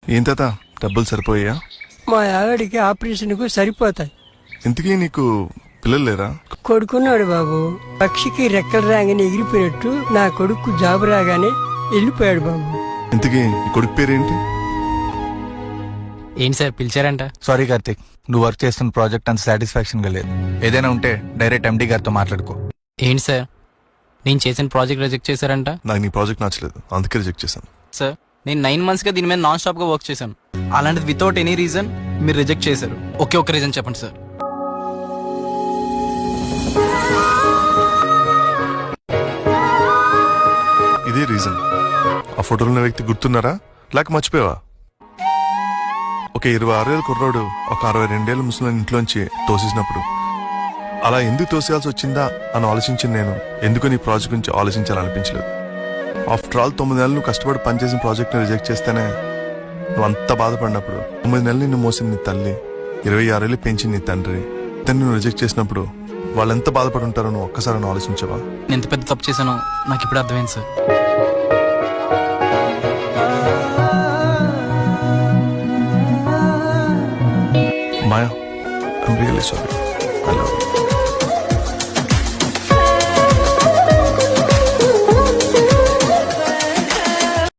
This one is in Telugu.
ఏం తాత డబ్బులు సరిపోయా? మా ఆవిడికి ఆపరేషన్కు సరిపోతాయి. ఇంతకీ నీకు పిల్లలు లేరా? కొడుకున్నాడు బాబు. పక్షికి రెక్కలు రాగానే ఎగిరిపోయినట్టు నా కొడుకు జాబు రాగానే వెళ్ళిపోయాడు బాబు. ఇంతకీ నీ కొడుకు పేరేంటి? ఏంటి సార్ పిలిచారంట? సారీ కార్తిక్, నువ్వు వర్క్ చేస్తున్న ప్రాజెక్ట్ అంత సాటిస్ఫాక్షన్ గా లేదు. ఏదైనా ఉంటే డైరెక్ట్ ఎండి గారితో మాట్లాడుకో. ఏంటి సార్ నేను చేసిన ప్రాజెక్ట్ రిజెక్ట్ చేశారంట? నాకు నీ ప్రాజెక్ట్ నచ్చలేదు, అందుకే రిజెక్ట్ చేశాను. సార్ నేను 9 months గా దీని మీద నాన్ స్టాప్ గా వర్క్ చేశాను. అలాంటిది వితౌట్ ఎనీ రీజన్ మీరు రిజెక్ట్ చేశారు. ఒకే ఒక రీజన్ చెప్పండి సార్. ఇదే రీజన్. ఆ ఫోటోలో ఉన్న వ్యక్తి గుర్తున్నారా లేక మర్చిపోయావా? ఒక 26 ఏళ్ళ కుర్రాడు ఒక 62 ఏళ్ళ ముసలిని ఇంట్లోంచి తోసేసినప్పుడు అలా ఎందుకు తోసేయాల్సి వచ్చిందా అని ఆలోచించిన నేను ఎందుకు నీ ప్రాజెక్ట్ గురించి ఆలోచించాలనిపించలేదు. ఆఫ్టర్ ఆల్ 9 నెలలు నువ్వు కష్టపడి పనిచేసిన ప్రాజెక్ట్ని రిజెక్ట్ చేస్తేనే నువ్వు అంత బాధపడినప్పుడు, 9 నెలలు నిన్ను మోసిన నీ తల్లి, 26 ఏళ్ళు పెంచిన నీ తండ్రి ఇద్దరిని నువ్వు రిజెక్ట్ చేసినప్పుడు వాళ్ళు ఎంత బాధపడి ఉంటారో నువ్వు ఒక్కసారి ఆలోచించవా? నేను ఎంత పెద్ద తప్పు చేశానో నాకు ఇప్పుడు అర్థమైంది sir. Maya, I'm really sorry.